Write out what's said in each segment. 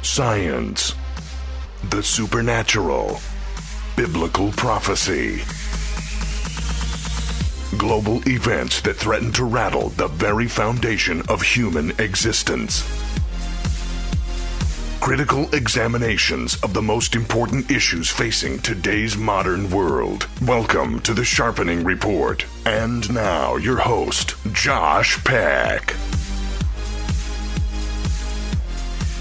science, the supernatural, biblical prophecy, global events that threaten to rattle the very foundation of human existence. Critical examinations of the most important issues facing today's modern world. Welcome to the Sharpening Report. And now, your host, Josh Peck.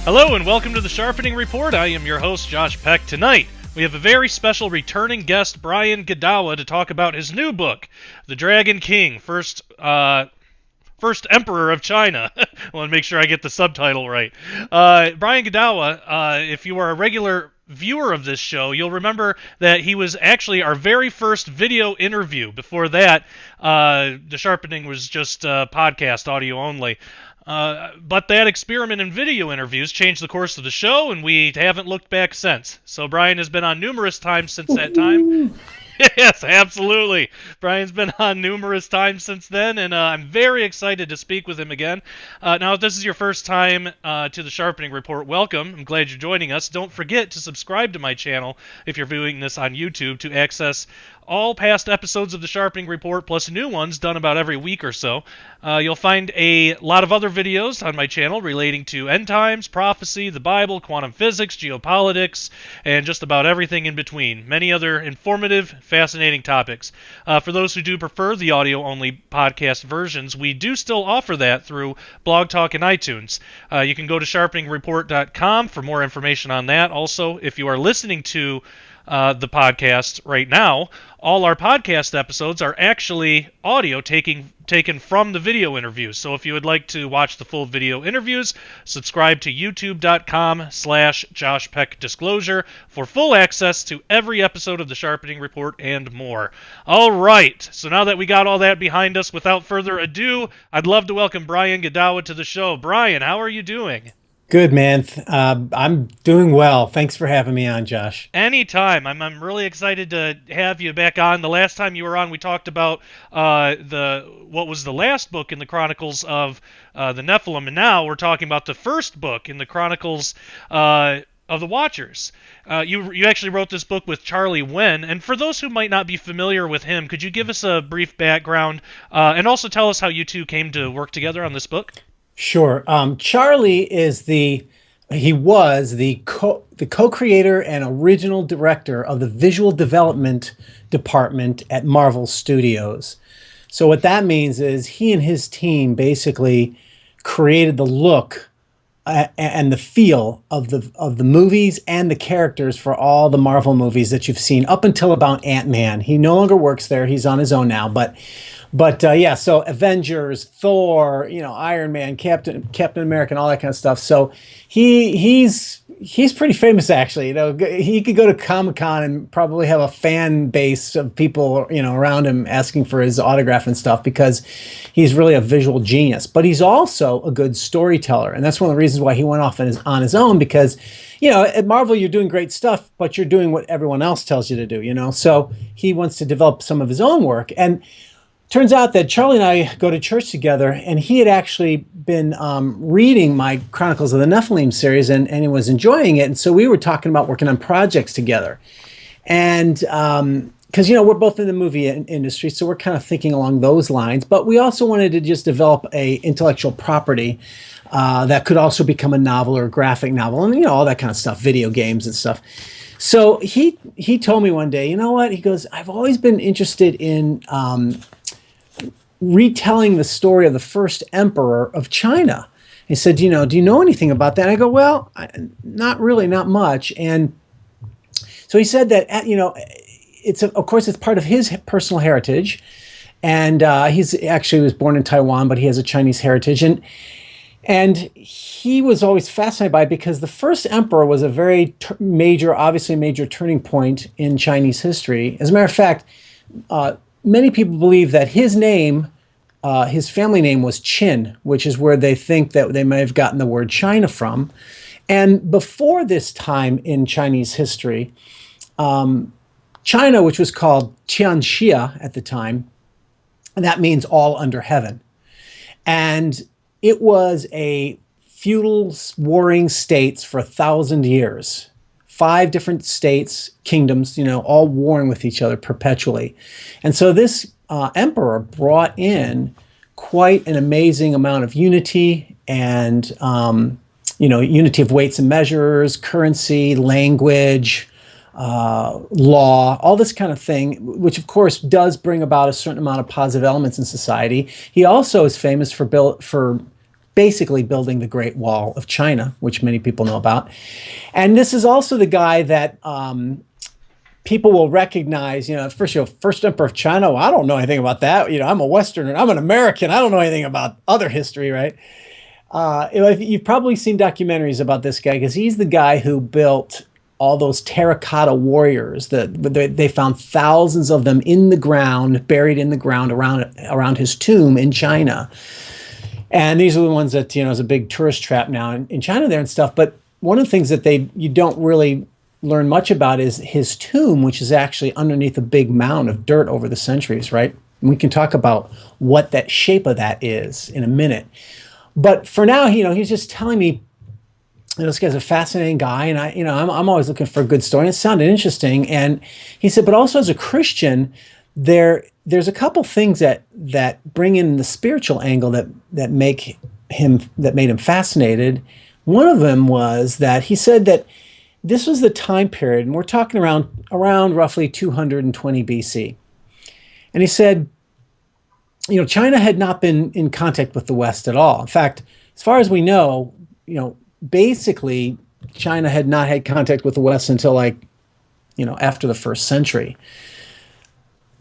Hello and welcome to the Sharpening Report. I am your host, Josh Peck. Tonight, we have a very special returning guest, Brian Godawa, to talk about his new book, The Dragon King, First Emperor of China. I want to make sure I get the subtitle right. Brian Godawa, if you are a regular viewer of this show, you'll remember that he was actually our very first video interview. Before that, The Sharpening was just podcast, audio only. But that experiment in video interviews changed the course of the show, and we haven't looked back since. So Brian has been on numerous times since that time. Yes, absolutely. Brian's been on numerous times since then, and I'm very excited to speak with him again. Now, if this is your first time to the Sharpening Report, welcome. I'm glad you're joining us. Don't forget to subscribe to my channel if you're viewing this on YouTube to access all past episodes of the Sharpening Report, plus new ones done about every week or so. You'll find a lot of other videos on my channel relating to end times, prophecy, the Bible, quantum physics, geopolitics, and just about everything in between. Many other informative, fascinating topics. For those who do prefer the audio-only podcast versions, we do still offer that through Blog Talk and iTunes. You can go to sharpeningreport.com for more information on that. Also, if you are listening to the podcast right now, all our podcast episodes are actually audio taken from the video interviews. So if you would like to watch the full video interviews, subscribe to youtube.com/JoshPeckDisclosure for full access to every episode of the Sharpening Report and more. All right, so now that we got all that behind us, without further ado, I'd love to welcome Brian Godawa to the show. Brian, how are you doing? Good, man. I'm doing well. Thanks for having me on, Josh. Anytime. I'm really excited to have you back on. The last time you were on, we talked about what was the last book in the Chronicles of the Nephilim, and now we're talking about the first book in the Chronicles of the Watchers. You actually wrote this book with Charlie Wen, and for those who might not be familiar with him, could you give us a brief background and also tell us how you two came to work together on this book? Sure. Charlie was the co-creator and original director of the visual development department at Marvel Studios. So what that means is he and his team basically created the look and the feel of the movies and the characters for all the Marvel movies that you've seen up until about Ant-Man. He no longer works there. He's on his own now, but yeah, so Avengers, Thor, Iron Man, Captain America, and all that kind of stuff. So he's pretty famous, actually. He could go to Comic-Con and probably have a fan base of people, around him asking for his autograph and stuff because he's really a visual genius. But he's also a good storyteller, and that's one of the reasons why he went off on his own because, at Marvel you're doing great stuff, but you're doing what everyone else tells you to do, So he wants to develop some of his own work. And turns out that Charlie and I go to church together, and he had actually been reading my Chronicles of the Nephilim series, and he was enjoying it. And so we were talking about working on projects together. And because, we're both in the movie industry, so we're kind of thinking along those lines. But we also wanted to just develop a intellectual property that could also become a novel or a graphic novel and, all that kind of stuff, video games and stuff. So he told me one day, you know what? He goes, I've always been interested in retelling the story of the first emperor of China. He said, do you know anything about that? And I go, well, not really, not much. And so he said that, of course, it's part of his personal heritage. And he's actually was born in Taiwan, but he has a Chinese heritage. And he was always fascinated by it because the first emperor was a very obviously major turning point in Chinese history. As a matter of fact, many people believe that his name, his family name was Qin, which is where they think that they may have gotten the word China from. And before this time in Chinese history, China, which was called Tianxia at the time, and that means all under heaven. And it was a feudal warring states for 1,000 years. 5 different states, kingdoms, all warring with each other perpetually. And so this emperor brought in quite an amazing amount of unity and, unity of weights and measures, currency, language, law, all this kind of thing, which of course does bring about a certain amount of positive elements in society. He also is famous for basically building the Great Wall of China, which many people know about. And this is also the guy that people will recognize, first emperor of China. Well, I don't know anything about that. I'm a Westerner. I'm an American. I don't know anything about other history, right? You've probably seen documentaries about this guy because he's the guy who built all those terracotta warriors. They found thousands of them in the ground, buried in the ground around his tomb in China. And these are the ones that, is a big tourist trap now in China there and stuff. But one of the things that you don't really learn much about is his tomb, which is actually underneath a big mound of dirt over the centuries, right? And we can talk about what that shape of that is in a minute. But for now, he's just telling me, this guy's a fascinating guy, and I'm always looking for a good story. And it sounded interesting. And he said, but also as a Christian, there's a couple things that bring in the spiritual angle that made him fascinated. One of them was that he said that this was the time period, and we're talking around roughly 220 BC. And he said, China had not been in contact with the West at all. In fact, as far as we know, basically China had not had contact with the West until after the 1st century.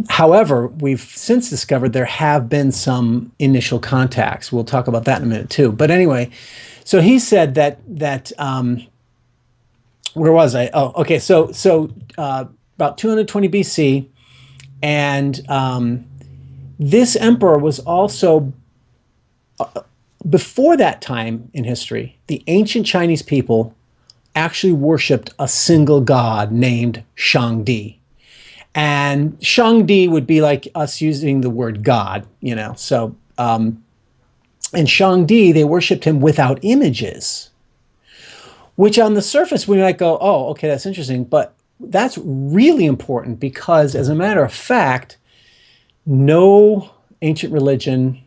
However, we've since discovered there have been some initial contacts. We'll talk about that in a minute too. But anyway, so he said that where was I? Oh, okay. So about 220 BC, and this emperor was also before that time in history. The ancient Chinese people actually worshipped a single god named Shangdi. And Shangdi would be like us using the word God, So, and Shangdi, they worshipped him without images, which on the surface we might go, oh, okay, that's interesting. But that's really important because, as a matter of fact, no ancient religion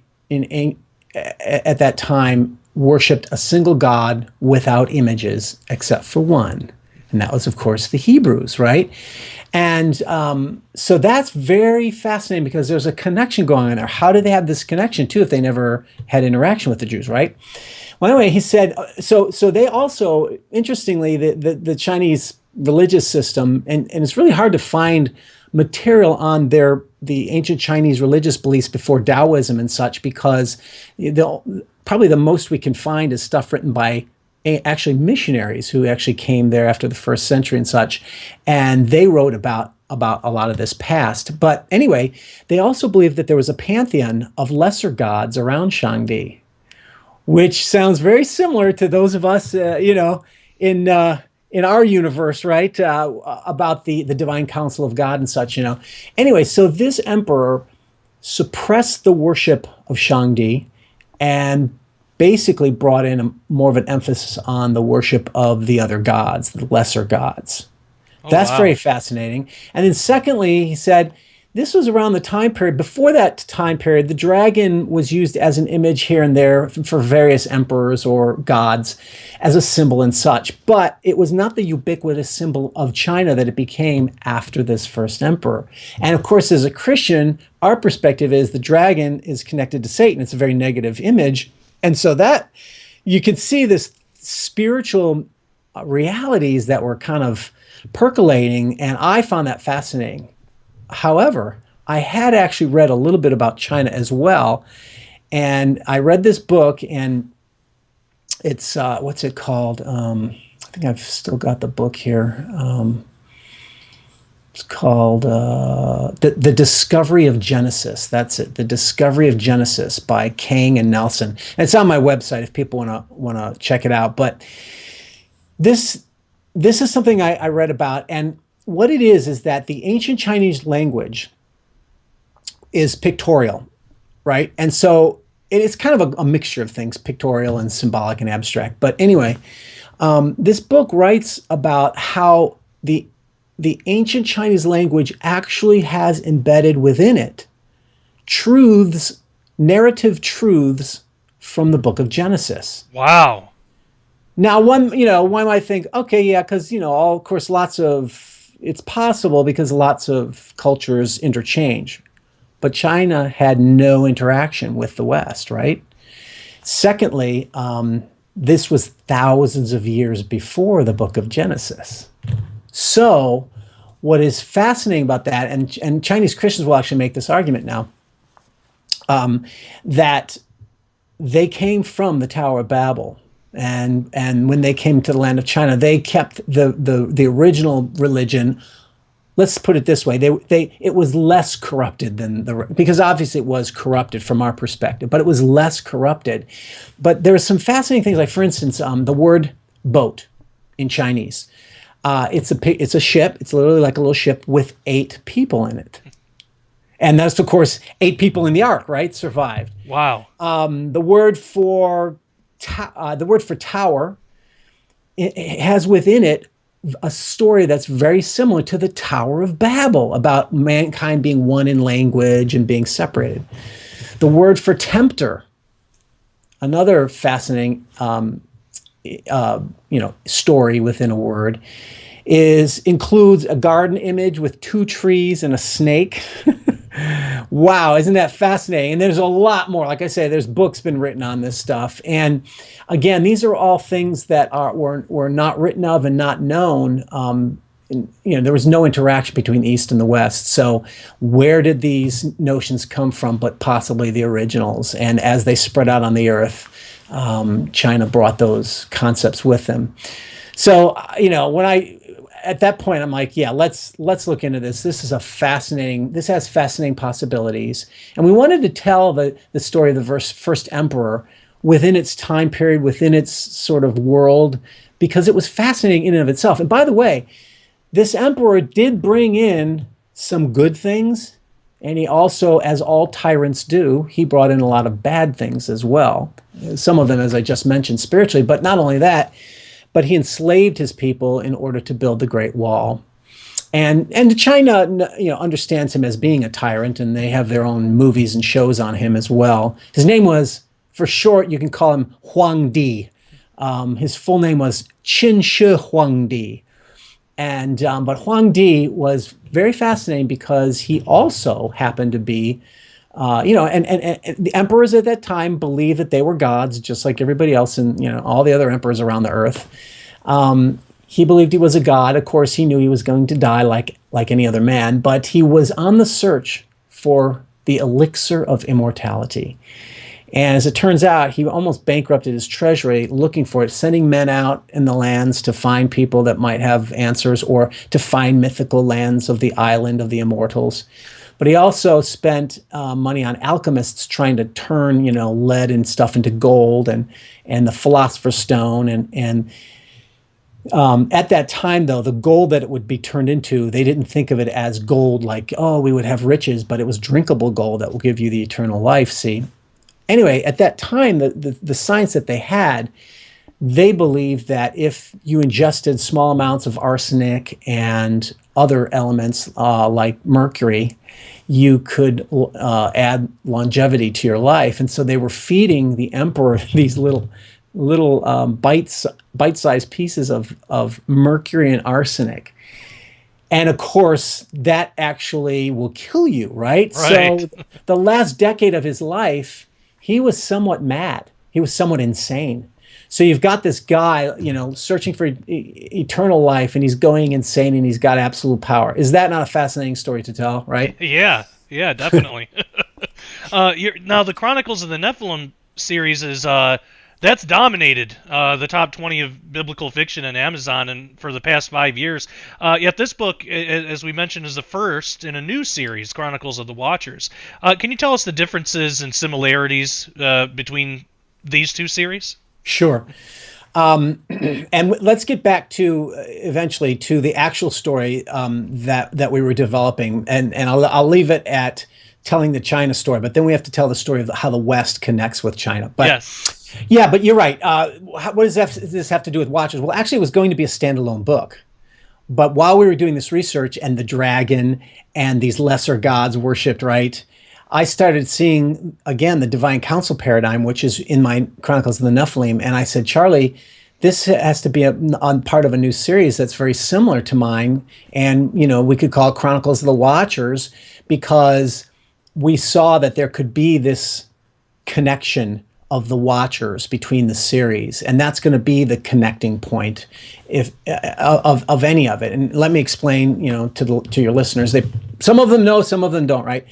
at that time worshipped a single god without images except for one. And that was, of course, the Hebrews, right? And so that's very fascinating because there's a connection going on there. How did they have this connection, too, if they never had interaction with the Jews, right? Well, anyway, he said, so they also, interestingly, the Chinese religious system, and it's really hard to find material on the ancient Chinese religious beliefs before Taoism and such, because probably the most we can find is stuff written by actually missionaries who actually came there after the 1st century and such, and they wrote about a lot of this past. But anyway, they also believed that there was a pantheon of lesser gods around Shangdi, which sounds very similar to those of us, in our universe, right? About the divine council of God and such, Anyway, so this emperor suppressed the worship of Shangdi and basically brought in more of an emphasis on the worship of the other gods, the lesser gods. That's very fascinating. And then secondly, he said, this was around the time period. Before that time period, the dragon was used as an image here and there for various emperors or gods as a symbol and such. But it was not the ubiquitous symbol of China that it became after this first emperor. And of course, as a Christian, our perspective is the dragon is connected to Satan. It's a very negative image. And so that you could see this spiritual realities that were kind of percolating, and I found that fascinating. However, I had actually read a little bit about China as well, and I read this book, and it's what's it called? I think I've still got the book here. It's called The Discovery of Genesis. That's it. The Discovery of Genesis by Kang and Nelson. And it's on my website if people want to check it out. But this is something I read about, and what it is that the ancient Chinese language is pictorial, right? And so it's kind of a mixture of things, pictorial and symbolic and abstract. But anyway, this book writes about how the ancient Chinese language actually has embedded within it truths, narrative truths from the book of Genesis. Wow. Now, one might think, okay, yeah, because, of course, it's possible because lots of cultures interchange. But China had no interaction with the West, right? Secondly, this was thousands of years before the book of Genesis. So what is fascinating about that, and Chinese Christians will actually make this argument now, that they came from the Tower of Babel. And when they came to the land of China, they kept the original religion. Let's put it this way: it was less corrupted than because obviously it was corrupted from our perspective, but it was less corrupted. But there are some fascinating things, like for instance, the word boat in Chinese. It's a ship. It's literally like a little ship with 8 people in it, and that's of course 8 people in the ark, right? Survived. Wow. The word for tower, it has within it a story that's very similar to the Tower of Babel, about mankind being one in language and being separated. The word for tempter, another fascinating story within a word, includes a garden image with 2 trees and a snake. Wow, isn't that fascinating? And there's a lot more. Like I say, there's books been written on this stuff. And again, these are all things that were not written of and not known. There was no interaction between the East and the West. So where did these notions come from, but possibly the originals? And as they spread out on the earth, China brought those concepts with them. So, at that point, I'm like, yeah, let's look into this. This has fascinating possibilities. And we wanted to tell the story of the first emperor within its time period, within its sort of world, because it was fascinating in and of itself. And by the way, this emperor did bring in some good things, and he also, as all tyrants do, he brought in a lot of bad things as well. Some of them, as I just mentioned, spiritually, but not only that, but he enslaved his people in order to build the Great Wall. And China, understands him as being a tyrant, and they have their own movies and shows on him as well. His name was, for short, you can call him Huang Di. His full name was Qin Shi Huang Di. But Huang Di was very fascinating because he also happened to be, and the emperors at that time believed that they were gods, just like everybody else, and all the other emperors around the earth. He believed he was a god. Of course, he knew he was going to die like any other man, but he was on the search for the elixir of immortality. And as it turns out, he almost bankrupted his treasury looking for it, sending men out in the lands to find people that might have answers, or to find mythical lands of the island of the immortals. But he also spent money on alchemists trying to turn, lead and stuff into gold, and the philosopher's stone. And at that time, though, the gold that it would be turned into, they didn't think of it as gold like, oh, we would have riches, but it was drinkable gold that will give you the eternal life, see? Anyway, at that time, the science that they had, they believed that if you ingested small amounts of arsenic and other elements like mercury, you could add longevity to your life. And so they were feeding the emperor these little bite-sized pieces of mercury and arsenic. And of course, that actually will kill you, right? So the last decade of his life, he was somewhat mad. He was somewhat insane. So you've got this guy, searching for eternal life, and he's going insane, and he's got absolute power. Is that not a fascinating story to tell, right? Yeah, definitely. Now, the Chronicles of the Nephilim series is that's dominated the top 20 of biblical fiction in Amazon and for the past 5 years. Yet this book, as we mentioned, is the first in a new series, Chronicles of the Watchers. Can you tell us the differences and similarities between these two series? Sure. And let's get back to eventually to the actual story that we were developing, and I'll leave it at telling the China story, but then we have to tell the story of how the West connects with China. But Yes. yeah, but you're right. What does this have to do with Watchers? Well, actually, it was going to be a standalone book. But while we were doing this research and the dragon and these lesser gods worshipped, right, I started seeing, again, the divine council paradigm, which is in my Chronicles of the Nephilim. And I said, Charlie, this has to be on part of a new series that's very similar to mine. And, we could call it Chronicles of the Watchers, because we saw that there could be this connection of the Watchers between the series, and that's going to be the connecting point of any of it. And let me explain, to your listeners. Some of them know, some of them don't, right?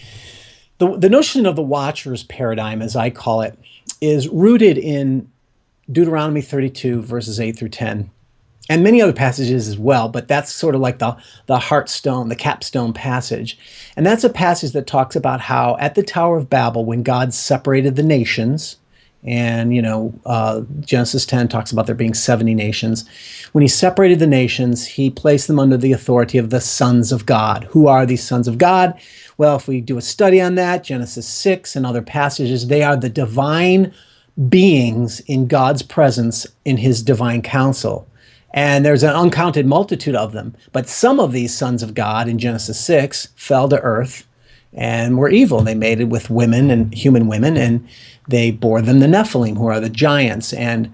The notion of the Watchers paradigm, as I call it, is rooted in Deuteronomy 32 verses 8 through 10. And many other passages as well, but that's sort of like the heartstone, the capstone passage. And that's a passage that talks about how at the Tower of Babel, when God separated the nations, and Genesis 10 talks about there being 70 nations. When he separated the nations, he placed them under the authority of the sons of God. Who are these sons of God? Well, if we do a study on that, Genesis 6 and other passages, they are the divine beings in God's presence in his divine counsel. And there's an uncounted multitude of them. But some of these sons of God in Genesis 6 fell to earth and were evil. They mated with women and human women, and they bore them the Nephilim, who are the giants. And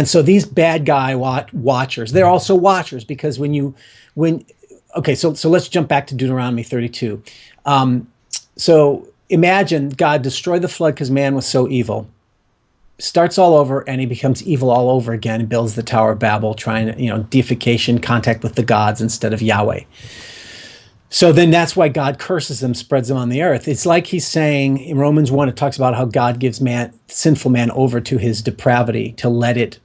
so these bad guy watchers, they're also watchers, because so let's jump back to Deuteronomy 32. So imagine God destroyed the flood because man was so evil. Starts all over, and he becomes evil all over again and builds the Tower of Babel, trying to, deification, contact with the gods instead of Yahweh. So then that's why God curses them, spreads them on the earth. It's like he's saying in Romans 1, it talks about how God gives sinful man over to his depravity to let it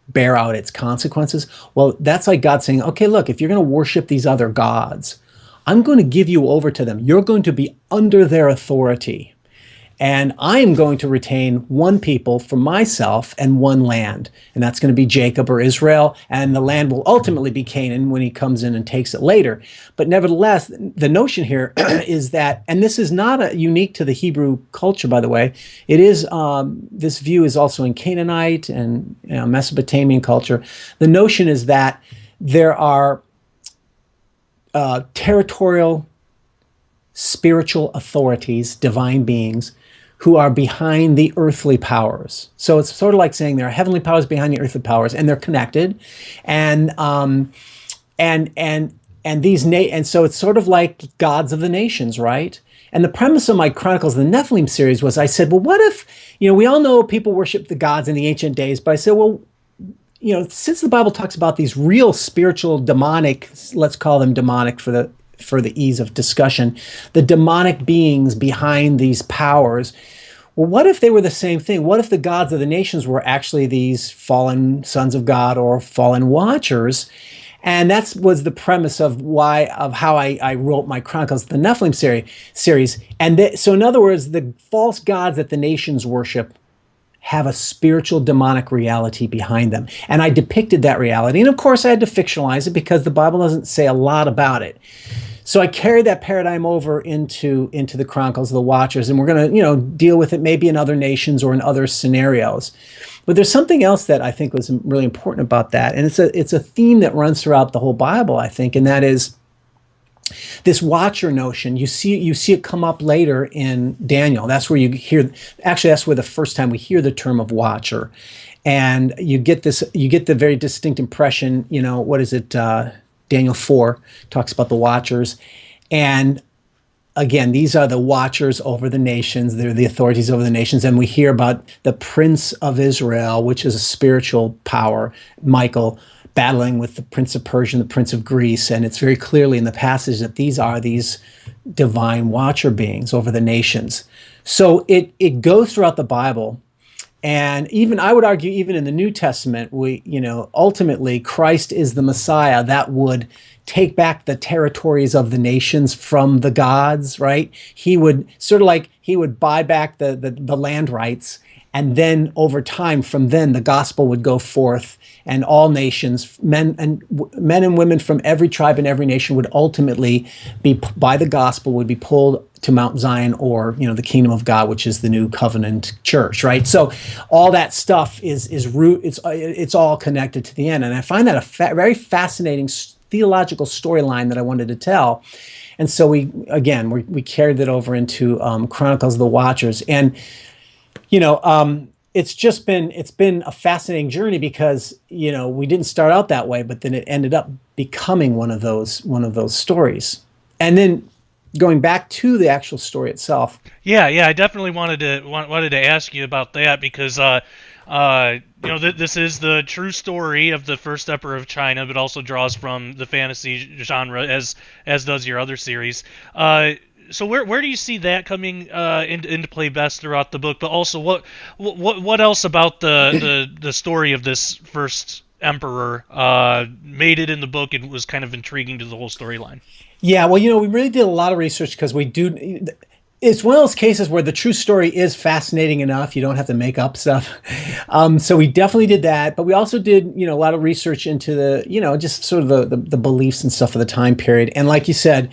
bear out its consequences. Well, that's like God saying, okay, look, if you're going to worship these other gods, I'm going to give you over to them. You're going to be under their authority. And I'm going to retain one people for myself and one land. And that's going to be Jacob or Israel. And the land will ultimately be Canaan when he comes in and takes it later. But nevertheless, the notion here is that, and this is not unique to the Hebrew culture, by the way. It is, this view is also in Canaanite and Mesopotamian culture. The notion is that there are territorial spiritual authorities, divine beings, who are behind the earthly powers. So it's sort of like saying there are heavenly powers behind the earthly powers, and they're connected, and so it's sort of like gods of the nations, right? And the premise of my Chronicles of the Nephilim series was, I said, well, what if, we all know people worship the gods in the ancient days, but I said, well, since the Bible talks about these real spiritual demonic, let's call them demonic for the ease of discussion, the demonic beings behind these powers. Well, what if they were the same thing? What if the gods of the nations were actually these fallen sons of God or fallen watchers? And that was the premise of how I wrote my Chronicles of the Nephilim series. And so in other words, the false gods that the nations worship have a spiritual demonic reality behind them. And I depicted that reality. And of course I had to fictionalize it because the Bible doesn't say a lot about it. So I carried that paradigm over into the Chronicles of the Watchers, and we're going to, deal with it maybe in other nations or in other scenarios. But there's something else that I think was really important about that, and it's a theme that runs throughout the whole Bible, I think, and that is this watcher notion. You see it come up later in Daniel. That's where that's where the first time we hear the term of watcher, and you get the very distinct impression. What is it? Daniel 4 talks about the watchers. And again, these are the watchers over the nations. They're the authorities over the nations. And we hear about the Prince of Israel, which is a spiritual power, Michael, battling with the Prince of Persia and the Prince of Greece. And it's very clearly in the passage that these are these divine watcher beings over the nations. So it goes throughout the Bible. And even, I would argue, even in the New Testament, ultimately Christ is the Messiah that would take back the territories of the nations from the gods, right? He would buy back the land rights And then over time, from then, the gospel would go forth, and all nations, men and women from every tribe and every nation would ultimately be, by the gospel, would be pulled to Mount Zion, or the kingdom of God, which is the new covenant church, right? So all that stuff is it's all connected to the end, and I find that a very fascinating theological storyline that I wanted to tell. And so we carried it over into Chronicles of the Watchers, and it's been a fascinating journey, because we didn't start out that way, but then it ended up becoming one of those stories. And then going back to the actual story itself. Yeah, I definitely wanted to ask you about that, because this is the true story of the first emperor of China, but also draws from the fantasy genre, as does your other series. So where do you see that coming into play best throughout the book? But also, what else about the story of this first emperor made it in the book and was kind of intriguing to the whole storyline? Yeah, well, we really did a lot of research, because we do. It's one of those cases where the true story is fascinating enough. You don't have to make up stuff. So we definitely did that. But we also did, a lot of research into the, just sort of the beliefs and stuff of the time period. And like you said,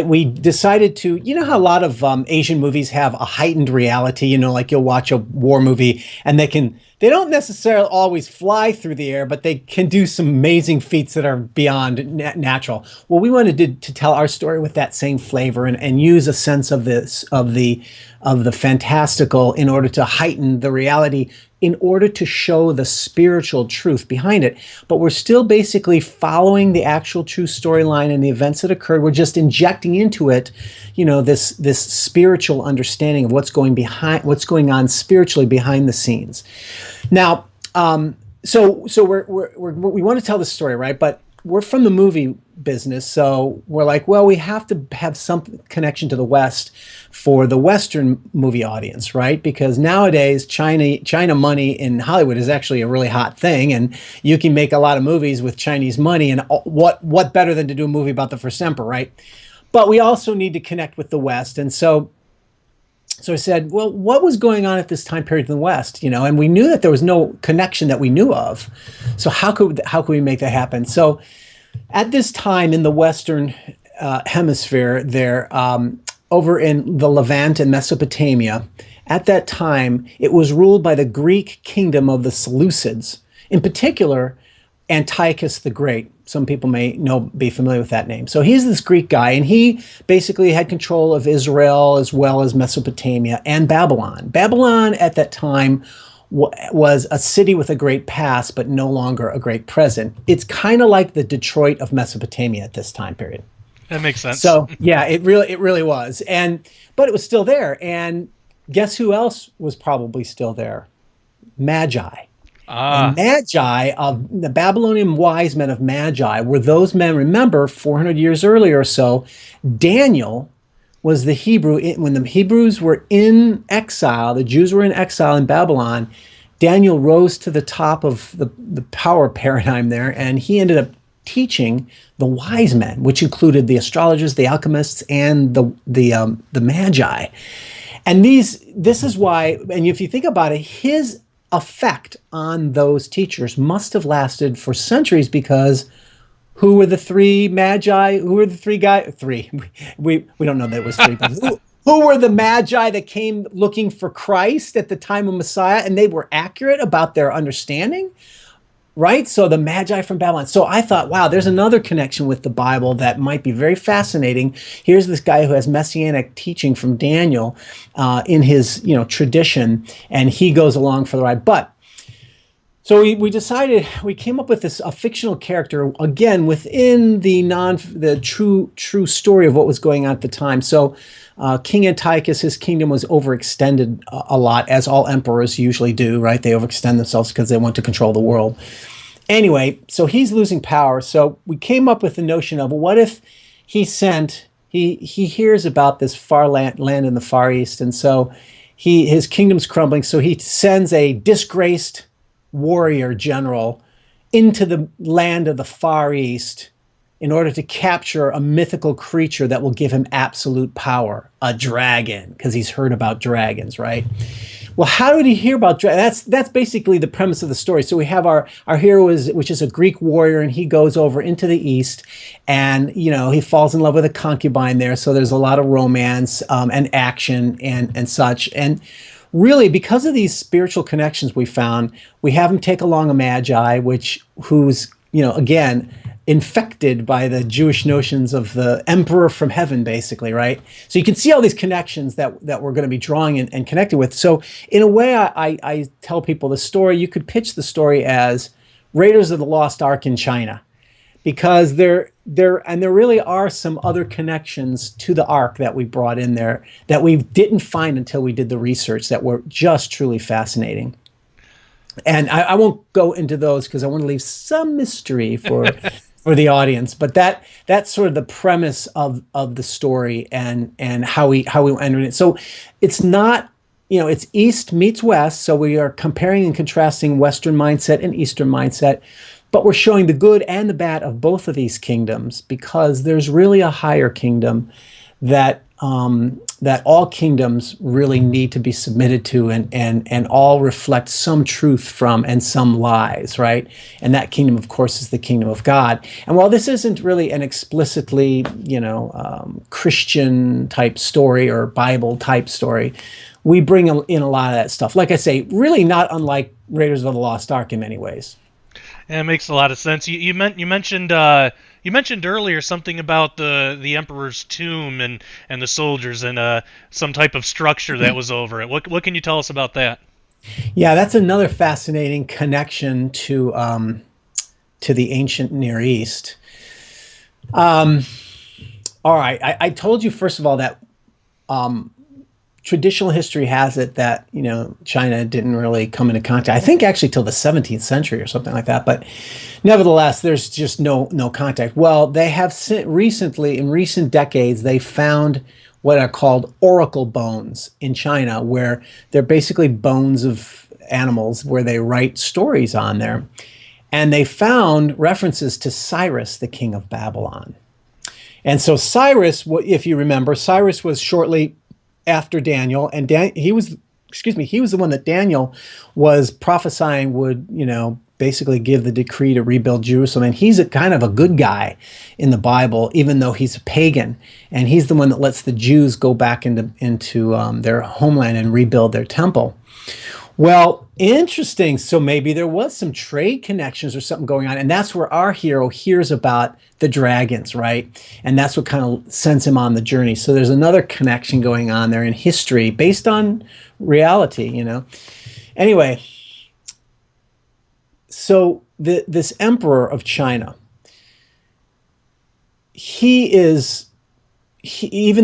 we decided to, how a lot of Asian movies have a heightened reality, like you'll watch a war movie and they don't necessarily always fly through the air, but they can do some amazing feats that are beyond natural. Well, we wanted to tell our story with that same flavor, and use a sense of the fantastical in order to heighten the reality, in order to show the spiritual truth behind it. But we're still basically following the actual true storyline and the events that occurred. We're just injecting into it, this spiritual understanding of what's going on spiritually behind the scenes. Now, so we want to tell the story, right? But we're from the movie business, so we're like, well, we have to have some connection to the West for the Western movie audience, right? Because nowadays, China money in Hollywood is actually a really hot thing, and you can make a lot of movies with Chinese money. And what better than to do a movie about the first emperor, right? But we also need to connect with the West, and so I said, well, what was going on at this time period in the West? And we knew that there was no connection that we knew of. So how could we make that happen? So at this time in the Western hemisphere, there, over in the Levant and Mesopotamia, at that time, it was ruled by the Greek kingdom of the Seleucids, in particular, Antiochus the Great. Some people may be familiar with that name. So he's this Greek guy, and he basically had control of Israel as well as Mesopotamia and Babylon. Babylon at that time was a city with a great past, but no longer a great present. It's kind of like the Detroit of Mesopotamia at this time period. That makes sense. So yeah, it really was. But it was still there. And guess who else was probably still there? Magi. And Magi, of the Babylonian wise men of Magi, were those men. Remember, 400 years earlier or so, Daniel was the Hebrew. When the Hebrews were in exile, the Jews were in exile in Babylon, Daniel rose to the top of the power paradigm there, and he ended up teaching the wise men, which included the astrologers, the alchemists, and the Magi. And this is why, and if you think about it, his effect on those teachers must have lasted for centuries, because who were the three Magi? Who were the three guys? Three. We don't know that it was three. But who were the Magi that came looking for Christ at the time of Messiah, and they were accurate about their understanding? Right? So the Magi from Babylon. So I thought, wow, there's another connection with the Bible that might be very fascinating. Here's this guy who has messianic teaching from Daniel in his tradition, and he goes along for the ride. But so we decided, we came up with a fictional character, again, within the true story of what was going on at the time. So King Antiochus, his kingdom was overextended a lot, as all emperors usually do, right? They overextend themselves because they want to control the world. Anyway, so he's losing power. So we came up with the notion of, what if he hears about this far land in the Far East, and so his kingdom's crumbling, so he sends a disgraced warrior general into the land of the Far East in order to capture a mythical creature that will give him absolute power, a dragon, because he's heard about dragons, right? Well, how did he hear about dragons? That's basically the premise of the story. So we have our hero which is a Greek warrior, and he goes over into the East, and he falls in love with a concubine there. So there's a lot of romance and action and such. And really, because of these spiritual connections we found, we have him take along a magi, who's again, infected by the Jewish notions of the emperor from heaven, basically, right? So you can see all these connections that we're going to be drawing and connected with. So in a way, I tell people the story, you could pitch the story as Raiders of the Lost Ark in China, because there really are some other connections to the Ark that we brought in there that we didn't find until we did the research, that were just truly fascinating. And I won't go into those because I want to leave some mystery for the audience. But that's sort of the premise of the story and how we entered it. So it's not, it's East meets West. So we are comparing and contrasting Western mindset and Eastern mindset, but we're showing the good and the bad of both of these kingdoms, because there's really a higher kingdom that all kingdoms really need to be submitted to, and all reflect some truth from and some lies, right? And that kingdom, of course, is the kingdom of God. And while this isn't really an explicitly, Christian type story or Bible type story, we bring in a lot of that stuff. Like I say, really not unlike Raiders of the Lost Ark in many ways. Yeah, it makes a lot of sense. You mentioned earlier something about the emperor's tomb and the soldiers and some type of structure that was over it. What can you tell us about that? Yeah, that's another fascinating connection to the ancient Near East. All right, I told you first of all that traditional history has it that China didn't really come into contact, I think, actually till the 17th century or something like that. But nevertheless, there's just no contact. Well, they have recently, in recent decades, they found what are called oracle bones in China, where they're basically bones of animals where they write stories on there. And they found references to Cyrus, the king of Babylon. And so Cyrus, if you remember, Cyrus was shortly after Daniel, and he was the one that Daniel was prophesying would, basically give the decree to rebuild Jerusalem. And he's a kind of a good guy in the Bible, even though he's a pagan. And he's the one that lets the Jews go back into their homeland and rebuild their temple. Well, interesting. So maybe there was some trade connections or something going on. And that's where our hero hears about the dragons, right? And that's what kind of sends him on the journey. So there's another connection going on there in history based on reality, Anyway, so this emperor of China, even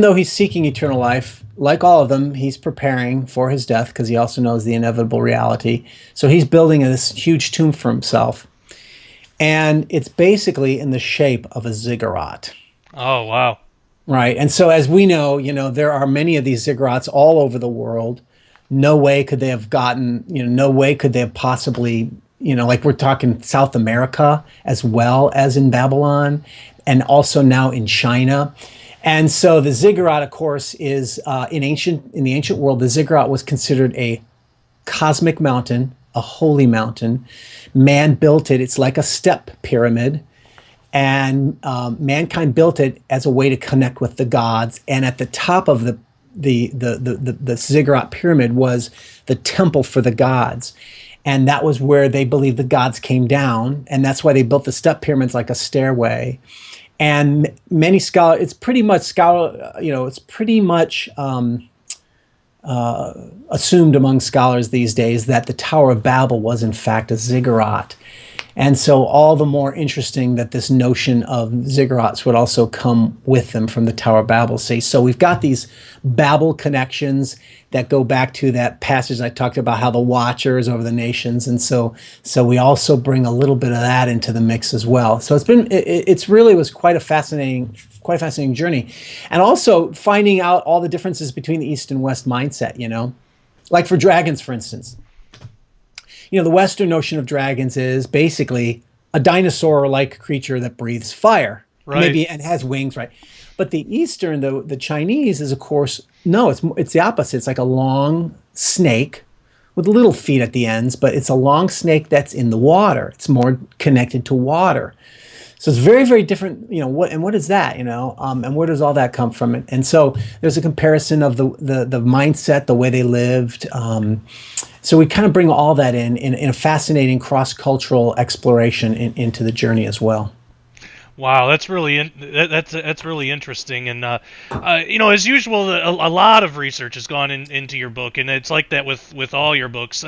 though he's seeking eternal life, like all of them, he's preparing for his death because he also knows the inevitable reality. So he's building this huge tomb for himself. And it's basically in the shape of a ziggurat. Oh, wow. Right. And so as we know, there are many of these ziggurats all over the world. No way could they have possibly, like we're talking South America as well as in Babylon, and also now in China. And so the ziggurat, of course, is in the ancient world, the ziggurat was considered a cosmic mountain, a holy mountain. Man built it. It's like a step pyramid. And mankind built it as a way to connect with the gods. And at the top of the ziggurat pyramid was the temple for the gods. And that was where they believed the gods came down. And that's why they built the step pyramids like a stairway. And many scholars, it's pretty much assumed among scholars these days that the Tower of Babel was in fact a ziggurat. And so all the more interesting that this notion of ziggurats would also come with them from the Tower of Babel. So we've got these Babel connections that go back to that passage I talked about, how the watchers over the nations. And so we also bring a little bit of that into the mix as well. So it's really was quite a fascinating journey. And also finding out all the differences between the East and West mindset, like for dragons, for instance. The Western notion of dragons is basically a dinosaur-like creature that breathes fire, right? Maybe, and has wings, right? But the Eastern, the Chinese, is of course no. It's the opposite. It's like a long snake with little feet at the ends, but it's a long snake that's in the water. It's more connected to water. So it's very, very different, what is that, and where does all that come from? And so there's a comparison of the mindset, the way they lived. So we kind of bring all that in a fascinating cross-cultural exploration into the journey as well. Wow, that's really that's really interesting, and as usual, a lot of research has gone into your book, and it's like that with all your books.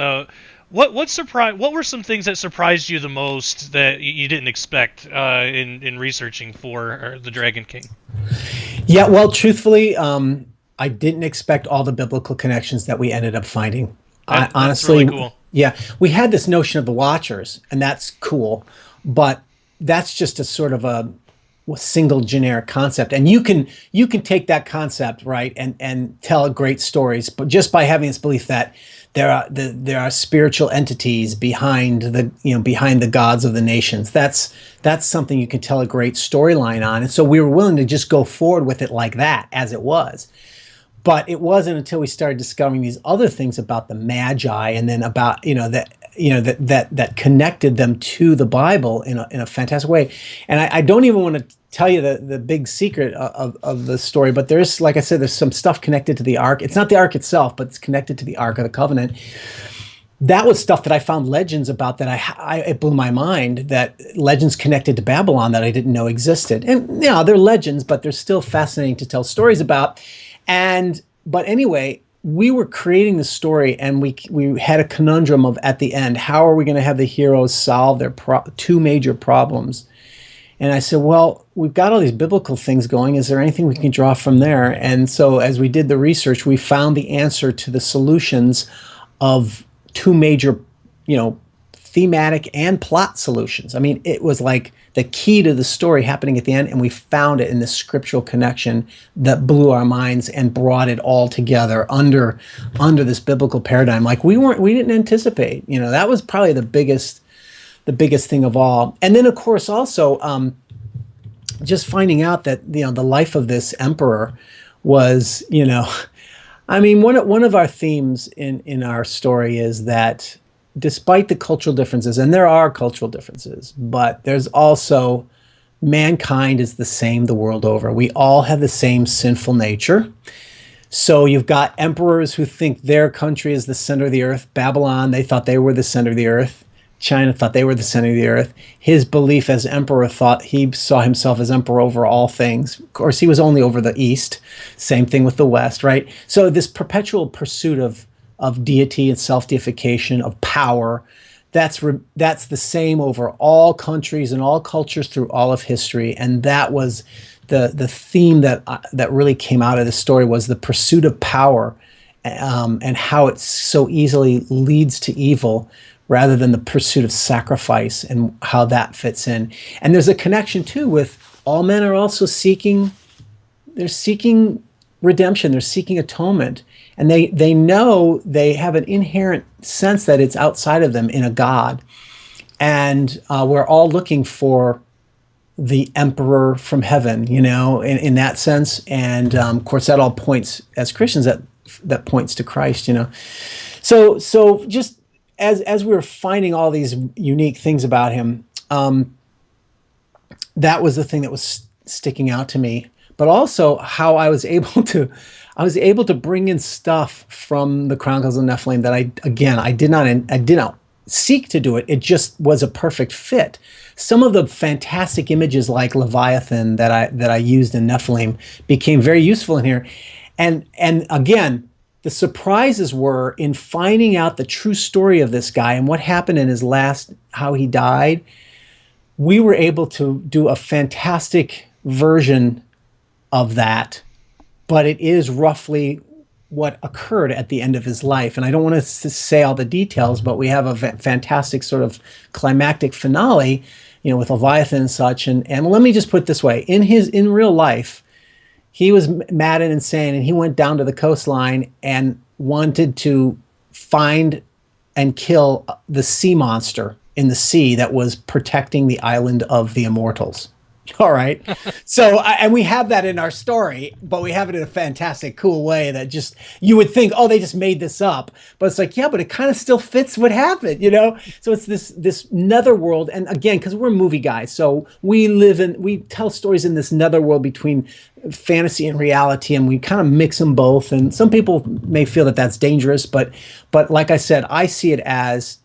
What were some things that surprised you the most that you didn't expect in researching for the Dragon King? Yeah, well, truthfully, I didn't expect all the biblical connections that we ended up finding. Honestly, really cool. Yeah, we had this notion of the Watchers, and that's cool, but that's just a sort of a single generic concept, and you can take that concept, right, and tell great stories, but just by having this belief that there are spiritual entities behind the gods of the nations. That's something you can tell a great storyline on, and so we were willing to just go forward with it like that as it was. But it wasn't until we started discovering these other things about the Magi, and then about that connected them to the Bible in a fantastic way. And I don't even want to tell you the big secret of the story, but there's, like I said, there's some stuff connected to the Ark. It's not the Ark itself, but it's connected to the Ark of the Covenant. That was stuff that I found legends about that it blew my mind, that legends connected to Babylon that I didn't know existed. And they're legends, but they're still fascinating to tell stories about. But anyway, we were creating the story, and we had a conundrum of, at the end, how are we going to have the heroes solve their two major problems? And I said, well, we've got all these biblical things going. Is there anything we can draw from there? And so as we did the research, we found the answer to the solutions of two major, thematic and plot solutions. I mean, it was like the key to the story happening at the end, and we found it in this scriptural connection that blew our minds and brought it all together under this biblical paradigm. Like we didn't anticipate. That was probably the biggest thing of all. And then, of course, also just finding out that the life of this emperor was, I mean, one of our themes in our story is that despite the cultural differences, and there are cultural differences, but there's also, mankind is the same the world over. We all have the same sinful nature. So you've got emperors who think their country is the center of the earth. Babylon, they thought they were the center of the earth. China thought they were the center of the earth. His belief as emperor thought he saw himself as emperor over all things. Of course, he was only over the East. Same thing with the West, right? So this perpetual pursuit of deity and self-deification, of power, that's the same over all countries and all cultures through all of history. And that was the theme that really came out of this story, was the pursuit of power, and how it so easily leads to evil, rather than the pursuit of sacrifice, and how that fits in. And there's a connection too with all men are also seeking redemption, they're seeking atonement. And they know, they have an inherent sense that it's outside of them in a God. And we're all looking for the emperor from heaven, in that sense. And of course, that all points, as Christians, that points to Christ, So just as we were finding all these unique things about him, that was the thing that was sticking out to me. But also how I was able to bring in stuff from the Chronicles of Nephilim that I did not seek to do it. It just was a perfect fit. Some of the fantastic images like Leviathan that I used in Nephilim became very useful in here. And again, the surprises were in finding out the true story of this guy and what happened in his how he died. We were able to do a fantastic version of that, but it is roughly what occurred at the end of his life. And I don't want to say all the details, but we have a fantastic sort of climactic finale, with Leviathan and such. And let me just put it this way: in real life, he was mad and insane, and he went down to the coastline and wanted to find and kill the sea monster in the sea that was protecting the island of the immortals. All right. So, and we have that in our story, but we have it in a fantastic, cool way that just, you would think, oh, they just made this up. But it's like, yeah, but it kind of still fits what happened, you know? So it's this netherworld. And again, because we're movie guys, so we tell stories in this netherworld between fantasy and reality, and we kind of mix them both. And some people may feel that that's dangerous, but like I said, I see it as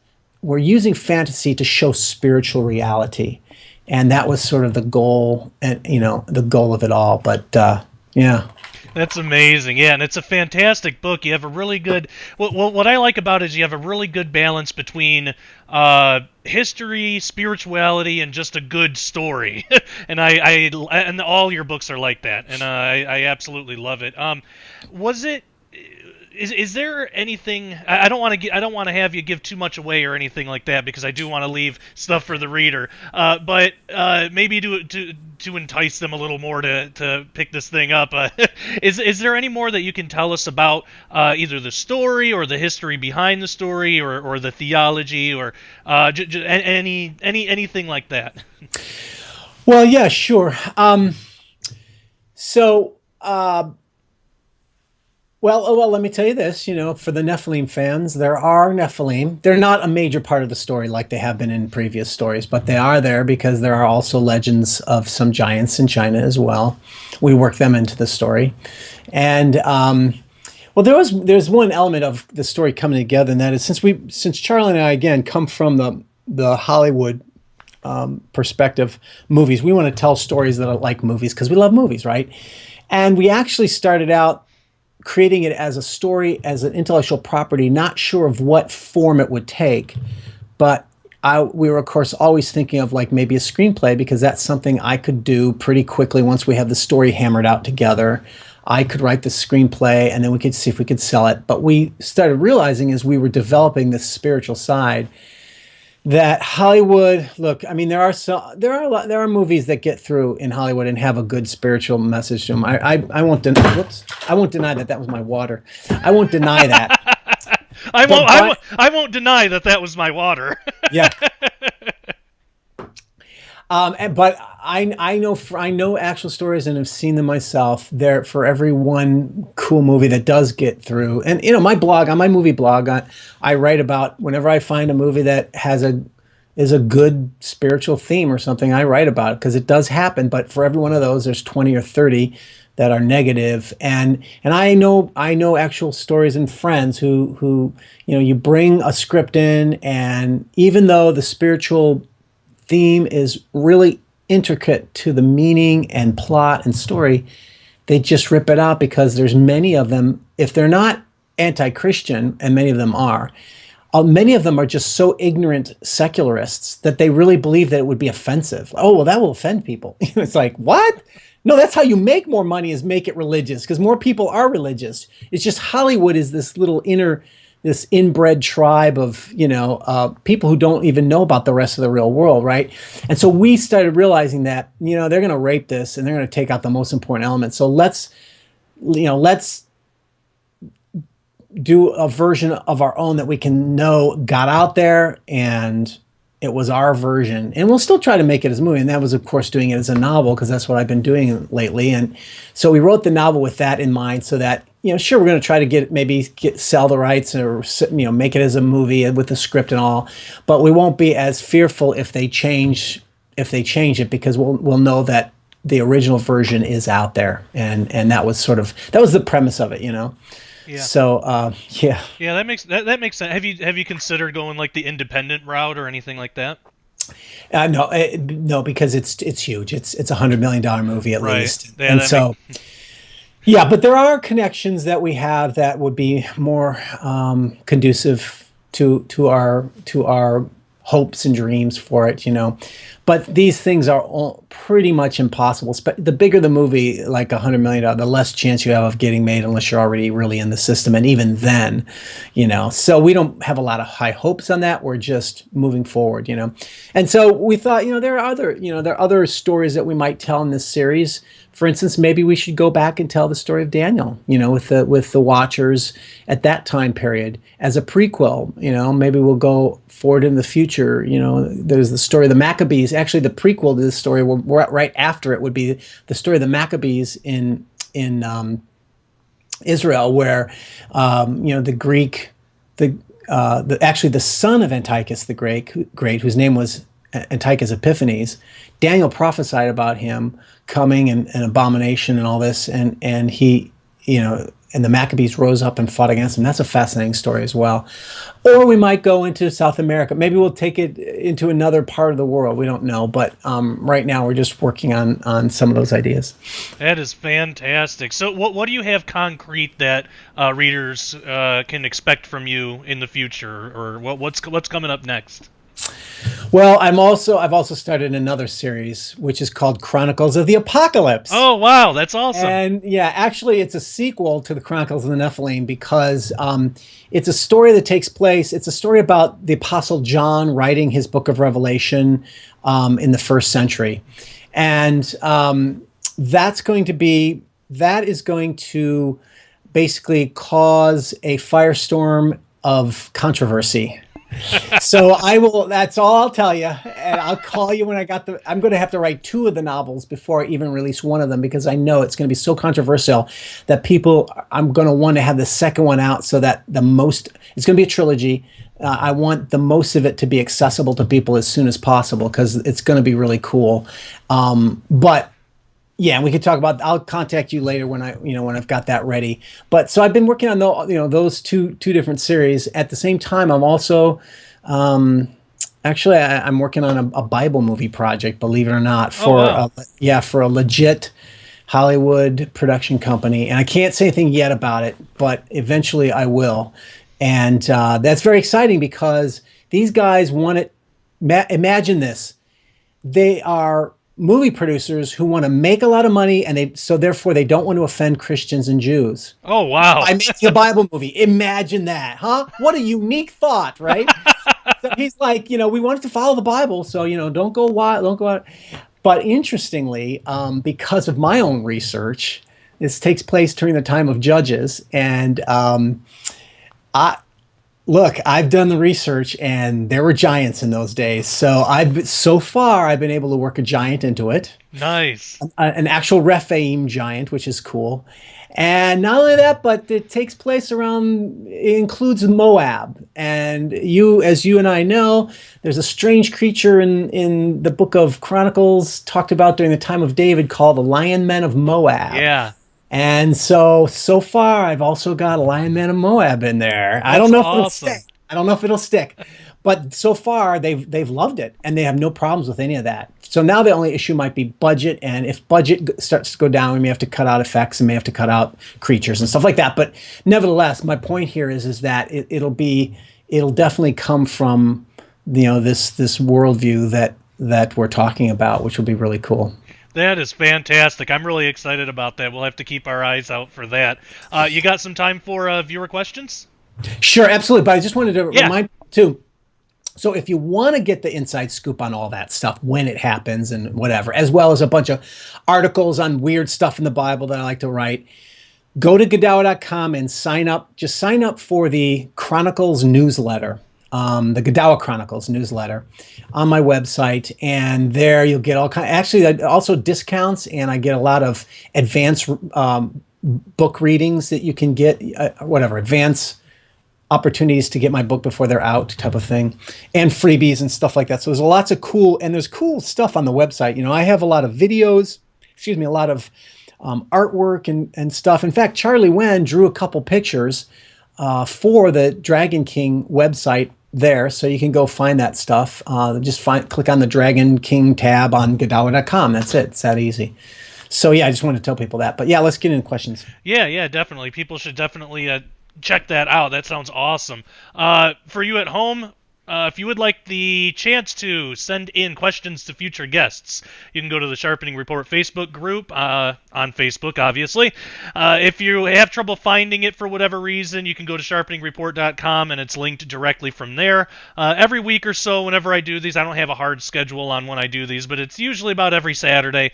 we're using fantasy to show spiritual reality. And that was sort of the goal, and the goal of it all. But yeah, that's amazing. Yeah, and it's a fantastic book. You have a really good. What I like about it is you have a really good balance between history, spirituality, and just a good story. And and all your books are like that, and I absolutely love it. Was it? Is there anything? I don't want to have you give too much away or anything like that, because I do want to leave stuff for the reader. But maybe to entice them a little more to pick this thing up. Is there any more that you can tell us about either the story or the history behind the story, or the theology, or anything like that? Well, yeah, sure. So. Well, let me tell you this, for the Nephilim fans, there are Nephilim. They're not a major part of the story like they have been in previous stories, but they are there because there are also legends of some giants in China as well. We work them into the story. And, well, there's one element of the story coming together, and that is since Charlie and I, again, come from the Hollywood perspective movies, we want to tell stories that are like movies because we love movies, right? And we actually started out creating it as a story, as an intellectual property, not sure of what form it would take. But we were, of course, always thinking of like maybe a screenplay, because that's something I could do pretty quickly once we have the story hammered out together. I could write the screenplay, and then we could see if we could sell it. But we started realizing as we were developing this spiritual side that Hollywood, look, I mean, there are movies that get through in Hollywood and have a good spiritual message to them. I won't deny that was my water. I won't deny that. I won't deny that was my water. Yeah. But I know actual stories and have seen them myself. There, for every one cool movie that does get through, and on my movie blog, I write about whenever I find a movie that is a good spiritual theme or something. I write about it because it does happen. But for every one of those, there's 20 or 30 that are negative. And I know actual stories and friends who you bring a script in, and even though the spiritual theme is really intricate to the meaning and plot and story, they just rip it out because there's many of them, if they're not anti-Christian, and many of them are, many of them are just so ignorant secularists that they really believe that it would be offensive. Oh, well, that will offend people. It's like, what? No, that's how you make more money, is make it religious, because more people are religious. It's just Hollywood is this little this inbred tribe of, people who don't even know about the rest of the real world, right? And so we started realizing that, they're going to rape this and they're going to take out the most important elements. So let's do a version of our own that we can know got out there, and it was our version. And we'll still try to make it as a movie. And that was, of course, doing it as a novel, because that's what I've been doing lately. And so we wrote the novel with that in mind, so that, sure, we're going to try to sell the rights, or, make it as a movie with the script and all, but we won't be as fearful if they change it, because we'll know that the original version is out there. And that was the premise of it, Yeah. So, yeah. Yeah, that makes sense. Have you considered going like the independent route or anything like that? No, because it's huge. It's $100 million movie at least, yeah, and so. Yeah, but there are connections that we have that would be more conducive to our hopes and dreams for it, But these things are all pretty much impossible. The bigger the movie, like $100 million, the less chance you have of getting made unless you're already really in the system. And even then, so we don't have a lot of high hopes on that. We're just moving forward, And so we thought, there are other stories that we might tell in this series. For instance, maybe we should go back and tell the story of Daniel, with the Watchers at that time period as a prequel. Maybe we'll go forward in the future. There's the story of the Maccabees. Actually, the prequel to this story will right after it would be the story of the Maccabees in Israel, where the Greek, actually the son of Antiochus the Great, whose name was Antiochus Epiphanes. Daniel prophesied about him coming and abomination and all this, and he, and the Maccabees rose up and fought against him. That's a fascinating story as well. Or we might go into South America. Maybe we'll take it into another part of the world. We don't know. But right now we're just working on some of those ideas. That is fantastic. So what do you have concrete that readers can expect from you in the future? Or what's coming up next? Well, I've also started another series, which is called Chronicles of the Apocalypse. Oh, wow, that's awesome. And yeah, actually, it's a sequel to the Chronicles of the Nephilim because it's a story that takes place. It's a story about the Apostle John writing his book of Revelation in the 1st century. And that is going to basically cause a firestorm of controversy. So that's all I'll tell you, and I'll call you when I'm going to have to write 2 of the novels before I even release one of them, because I know it's going to be so controversial that I'm going to want to have the second one out so that it's going to be a trilogy. I want the most of it to be accessible to people as soon as possible, because it's going to be really cool. But yeah, we could talk about. I'll contact you later when I've got that ready. But so I've been working on those two different series. At the same time, I'm also I'm working on a Bible movie project. Believe it or not, for a legit Hollywood production company. And I can't say anything yet about it, but eventually I will. And that's very exciting because these guys want it. Imagine this: they are movie producers who want to make a lot of money, and therefore they don't want to offend Christians and Jews. Oh, wow. I'm making a Bible movie. Imagine that, huh? What a unique thought, right? So he's like, we want it to follow the Bible, so, don't go wild, don't go out. But interestingly, because of my own research, this takes place during the time of Judges, and I've done the research, and there were giants in those days. So far I've been able to work a giant into it. Nice. An actual Rephaim giant, which is cool. And not only that, but it takes place it includes Moab. And as you and I know, there's a strange creature in the book of Chronicles talked about during the time of David called the Lion Men of Moab. Yeah. And so far, I've also got a Lion Man of Moab in there. That's I don't know if awesome. it'll stick. But so far, they've loved it, and they have no problems with any of that. So now the only issue might be budget, and if budget starts to go down, we may have to cut out effects and may have to cut out creatures and stuff like that. But nevertheless, my point here is that it'll definitely come from this worldview that we're talking about, which will be really cool. That is fantastic. I'm really excited about that. We'll have to keep our eyes out for that. You got some time for viewer questions? Sure, absolutely. But I just wanted to remind you, too. So if you want to get the inside scoop on all that stuff, when it happens and whatever, as well as a bunch of articles on weird stuff in the Bible that I like to write, go to Godawa.com and sign up. Just sign up for the Chronicles newsletter. The Godawa Chronicles newsletter on my website, and there you'll get also discounts, and I get a lot of advanced book readings that you can get, advanced opportunities to get my book before they're out, type of thing, and freebies and stuff like that. So there's there's cool stuff on the website. I have a lot of videos, a lot of artwork and stuff. In fact, Charlie Wen drew a couple pictures for the Dragon King website there, so you can go find that stuff. Click on the Dragon King tab on Godawa.com. That's it. It's that easy. So yeah, I just wanted to tell people that. But yeah, let's get into questions. Yeah, definitely. People should definitely check that out. That sounds awesome. For you at home, if you would like the chance to send in questions to future guests, you can go to the Sharpening Report Facebook group on Facebook, obviously. If you have trouble finding it for whatever reason, you can go to sharpeningreport.com, and it's linked directly from there. Every week or so, whenever I do these, I don't have a hard schedule on when I do these, but it's usually about every Saturday.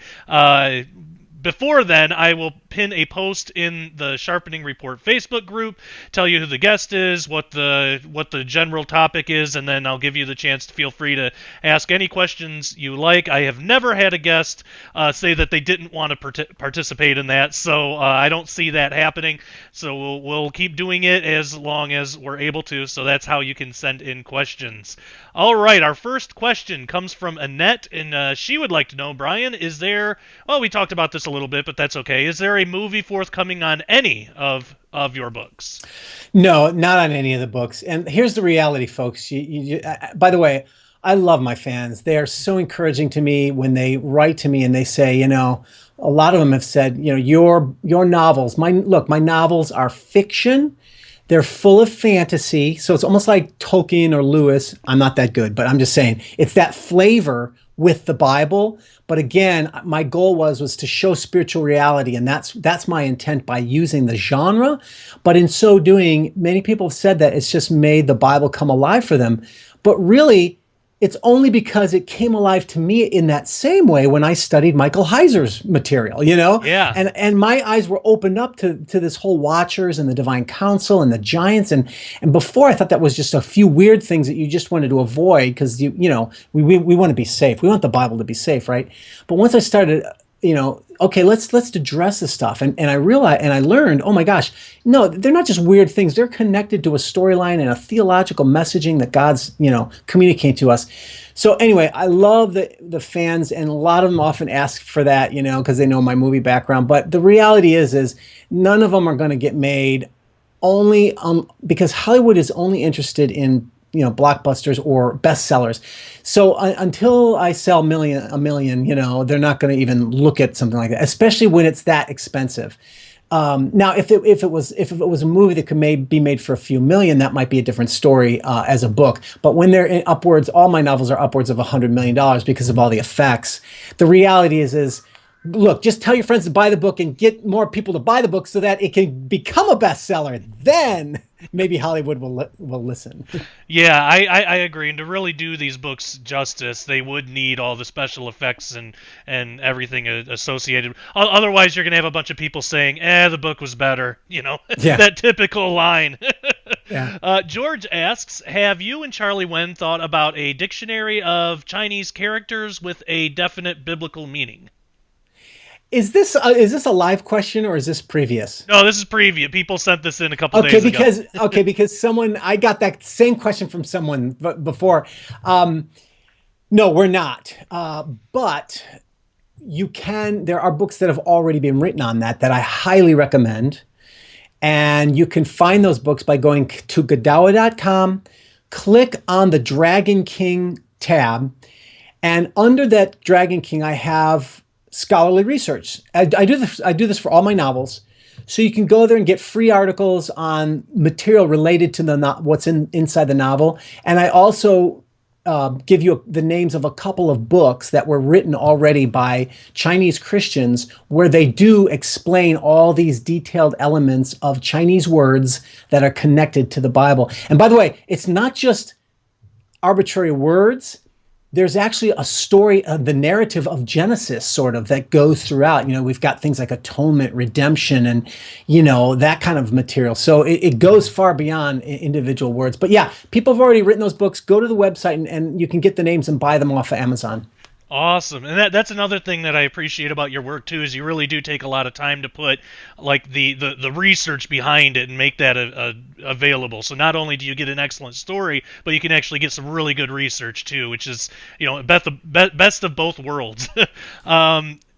Before then, I will pin a post in the Sharpening Report Facebook group, tell you who the guest is, what the general topic is, and then I'll give you the chance to feel free to ask any questions you like. I have never had a guest say that they didn't want to participate in that, so I don't see that happening. So we'll keep doing it as long as we're able to. So that's how you can send in questions. All right, our first question comes from Annette, and she would like to know, Brian, is there... Well, we talked about this a little bit, but that's okay. Is there a movie forthcoming on any of your books? No, not on any of the books. And here's the reality, folks. By the way, I love my fans. They are so encouraging to me when they write to me and they say, you know, a lot of them have said, you know, your novels, my novels are fiction. They're full of fantasy. So it's almost like Tolkien or Lewis. I'm not that good, but I'm just saying it's that flavor with the Bible. But again, my goal was to show spiritual reality, and that's my intent by using the genre. But in so doing, many people have said that it's just made the Bible come alive for them. But really, it's only because it came alive to me in that same way when I studied Michael Heiser's material, you know? Yeah. And my eyes were opened up to this whole Watchers and the Divine Council and the Giants. And before, I thought that was just a few weird things that you just wanted to avoid because, you know, we want to be safe. We want the Bible to be safe, right? But once I started, you know, okay, let's address this stuff. And I realized, and I learned, oh my gosh, no, they're not just weird things. They're connected to a storyline and a theological messaging that God's, you know, communicating to us. So anyway, I love the fans, and a lot of them often ask for that, you know, because they know my movie background. But the reality is none of them are going to get made only because Hollywood is only interested in, you know, blockbusters or bestsellers. So until I sell a million, you know, they're not going to even look at something like that, especially when it's that expensive. Now, if it was a movie that could be made for a few million, that might be a different story as a book. But when they're upwards, all my novels are upwards of $100 million because of all the effects. The reality is look, just tell your friends to buy the book and get more people to buy the book so that it can become a bestseller. Then maybe Hollywood will listen. Yeah, I agree. And to really do these books justice, they would need all the special effects and everything associated. Otherwise, you're going to have a bunch of people saying, the book was better. You know, yeah. That typical line. Yeah. George asks, have you and Charlie Wen thought about a dictionary of Chinese characters with a definite biblical meaning? Is this a live question or is this previous? No, this is previous. People sent this in a couple days ago. Because I got that same question from someone before. No, we're not. But you can. There are books that have already been written on that I highly recommend, and you can find those books by going to Godawa.com, click on the Dragon King tab, and under that Dragon King, I have scholarly research. I do this for all my novels. So you can go there and get free articles on material related to what's inside the novel. And I also give you the names of a couple of books that were written already by Chinese Christians where they do explain all these detailed elements of Chinese words that are connected to the Bible. And by the way, it's not just arbitrary words. There's actually a story of the narrative of Genesis sort of that goes throughout. You know, we've got things like atonement, redemption, and, you know, that kind of material. So it goes far beyond individual words. But yeah, people have already written those books. Go to the website and you can get the names and buy them off of Amazon. Awesome. And that's another thing that I appreciate about your work too, is you really do take a lot of time to put like the research behind it and make that available. So not only do you get an excellent story, but you can actually get some really good research too, which is, you know, best of both worlds.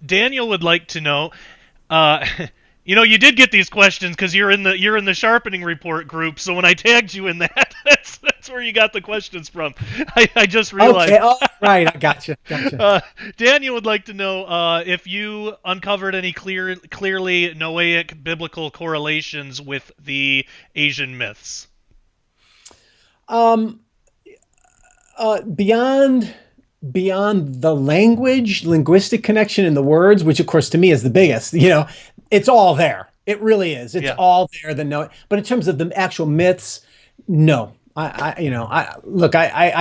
Daniel would like to know, you know, you did get these questions because you're in the Sharpening Report group. So when I tagged you in that, that's where you got the questions from. I just realized. Okay, all right, I gotcha. Daniel would like to know if you uncovered any clearly Noahic biblical correlations with the Asian myths. Beyond the linguistic connection in the words, which of course to me is the biggest, you know, it's all there. It really is. It's all there. But in terms of the actual myths, no. I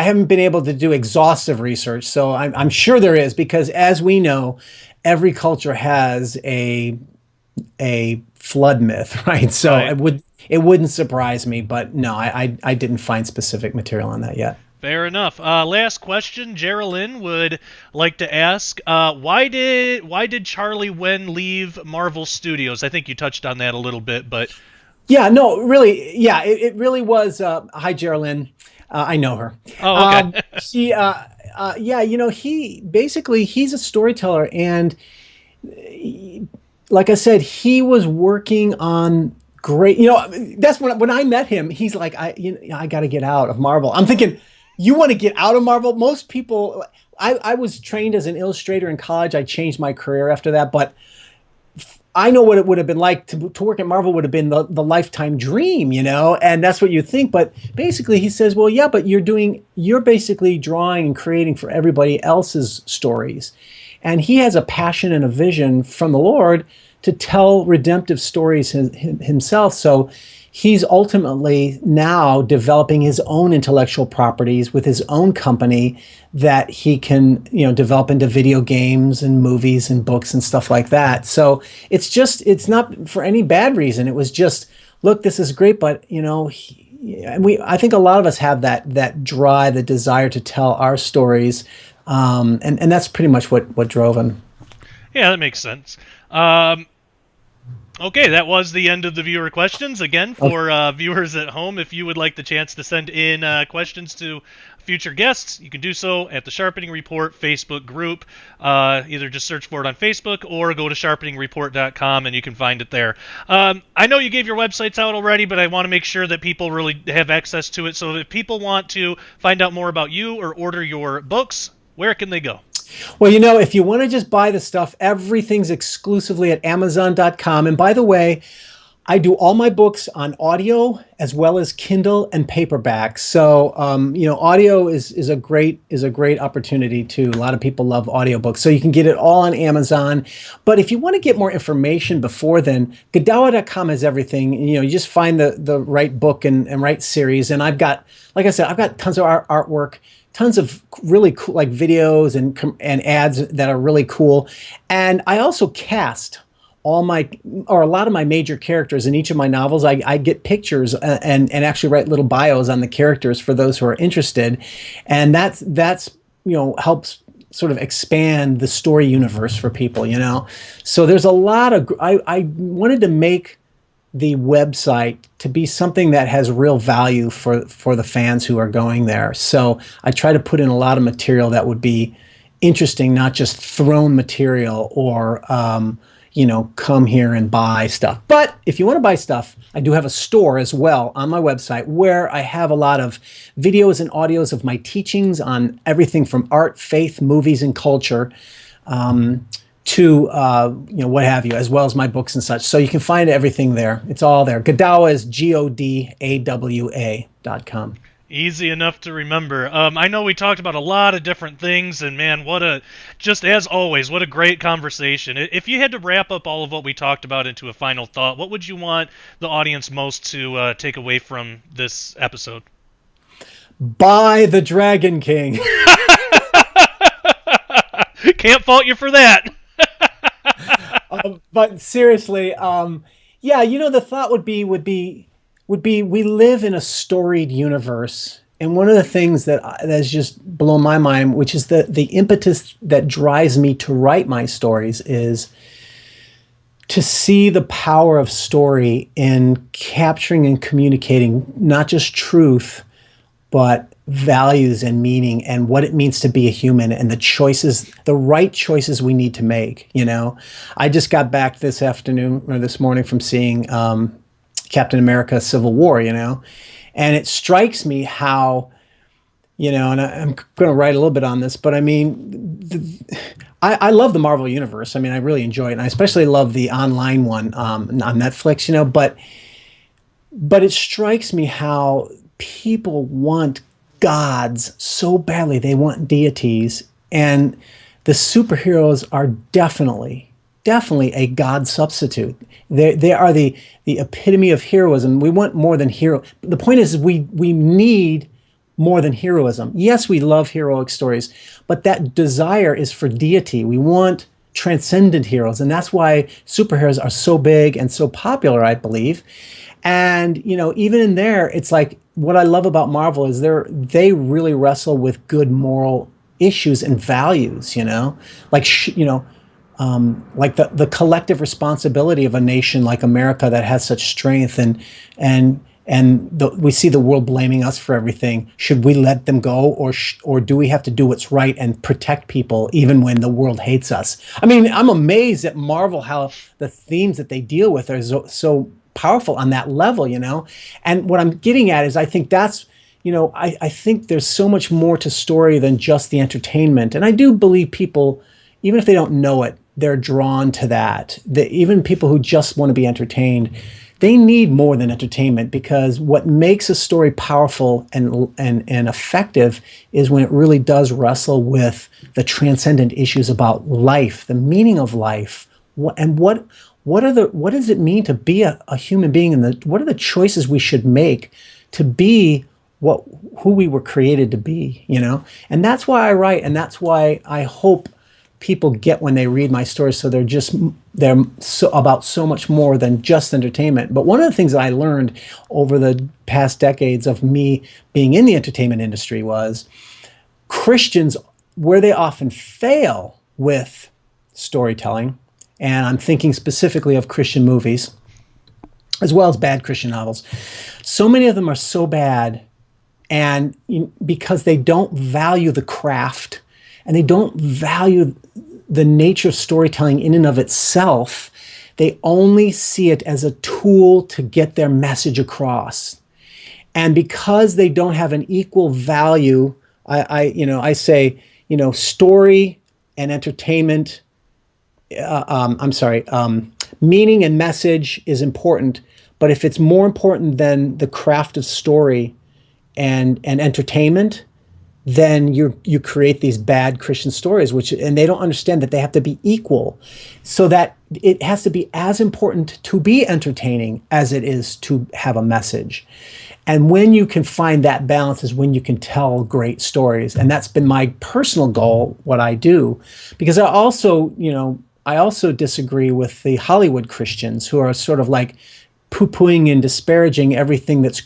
haven't been able to do exhaustive research, so I'm sure there is, because as we know, every culture has a a flood myth, right? So Right. it wouldn't surprise me, but no, I didn't find specific material on that yet. Fair enough. Last question, Geraldine would like to ask: why did Charlie Wen leave Marvel Studios? I think you touched on that a little bit, but Yeah, no, really, yeah, it really was. Hi, Geraldine. I know her. oh, okay. She, yeah, he's a storyteller, and like I said, he was working on great. That's when I met him. He's like, I got to get out of Marvel. I'm thinking, you want to get out of Marvel? Most people. I was trained as an illustrator in college. I changed my career after that, but I know what it would have been like to work at Marvel would have been the lifetime dream, and that's what you think. But basically, he says, well, yeah, but you're basically drawing and creating for everybody else's stories. And he has a passion and a vision from the Lord to tell redemptive stories himself. So he's ultimately now developing his own intellectual properties with his own company that he can, develop into video games and movies and books and stuff like that. So it's not for any bad reason. It was just, look, this is great, but I think a lot of us have that drive, the desire to tell our stories, and that's pretty much what drove him. Yeah, that makes sense. Okay, that was the end of the viewer questions. Again, for viewers at home, if you would like the chance to send in questions to future guests, you can do so at the Sharpening Report Facebook group. Either just search for it on Facebook or go to sharpeningreport.com and you can find it there. I know you gave your websites out already, but I want to make sure that people really have access to it. So if people want to find out more about you or order your books, where can they go? Well, if you want to just buy the stuff, everything's exclusively at Amazon.com. And by the way, I do all my books on audio as well as Kindle and paperback. So, audio is a great opportunity too. A lot of people love audiobooks. So you can get it all on Amazon. But if you want to get more information before then, Godawa.com has everything. You just find the right book and right series. And I've got, like I said, I've got tons of artwork, tons of really cool like videos and ads that are really cool. And I also cast a lot of my major characters in each of my novels. I get pictures and actually write little bios on the characters for those who are interested. And that's helps sort of expand the story universe for people, So there's a lot of, I wanted to make the website to be something that has real value for the fans who are going there. So I try to put in a lot of material that would be interesting, not just thrown material or, come here and buy stuff. But if you want to buy stuff, I do have a store as well on my website where I have a lot of videos and audios of my teachings on everything from art, faith, movies, and culture, to what have you, as well as my books and such. So you can find everything there. It's all there. Godawa is GODAWA.com. Easy enough to remember. I know we talked about a lot of different things, and man, just as always, what a great conversation. If you had to wrap up all of what we talked about into a final thought, what would you want the audience most to take away from this episode? Buy the Dragon King. Can't fault you for that. But seriously, the thought would be we live in a storied universe, and one of the things that's just blown my mind, which is the impetus that drives me to write my stories, is to see the power of story in capturing and communicating not just truth, but values and meaning and what it means to be a human and the right choices we need to make. I just got back this morning from seeing Captain America Civil War, and it strikes me how, and I'm going to write a little bit on this, but I mean, I love the Marvel Universe. I mean, I really enjoy it. And I especially love the online one on Netflix, but it strikes me how people want gods so badly. They want deities, and the superheroes are definitely a god substitute. They are the epitome of heroism. We want more than hero. The point is we need more than heroism. Yes, we love heroic stories, but that desire is for deity. We want transcendent heroes, and that's why superheroes are so big and so popular, I believe. And even in there, it's like what I love about Marvel is they really wrestle with good moral issues and values. Like like the collective responsibility of a nation like America that has such strength, we see the world blaming us for everything. Should we let them go, or do we have to do what's right and protect people even when the world hates us? I mean, I'm amazed at Marvel how the themes that they deal with are so powerful on that level, And what I'm getting at is I think that's, I think there's so much more to story than just the entertainment. And I do believe people, even if they don't know it, they're drawn to that. Even people who just want to be entertained, they need more than entertainment, because what makes a story powerful and effective is when it really does wrestle with the transcendent issues about life, the meaning of life, what does it mean to be a human being, and what are the choices we should make to be who we were created to be, And that's why I write, and that's why I hope people get when they read my stories. So they're so about so much more than just entertainment. But one of the things that I learned over the past decades of me being in the entertainment industry was Christians, where they often fail with storytelling, and I'm thinking specifically of Christian movies, as well as bad Christian novels. So many of them are so bad, and because they don't value the craft, and they don't value the nature of storytelling in and of itself. They only see it as a tool to get their message across. And because they don't have an equal value, I say, story and entertainment, meaning and message is important. But if it's more important than the craft of story and entertainment, then you create these bad Christian stories, and they don't understand that they have to be equal, so that it has to be as important to be entertaining as it is to have a message. And when you can find that balance is when you can tell great stories. And that's been my personal goal, what I do, because I also disagree with the Hollywood Christians who are sort of like poo-pooing and disparaging everything that's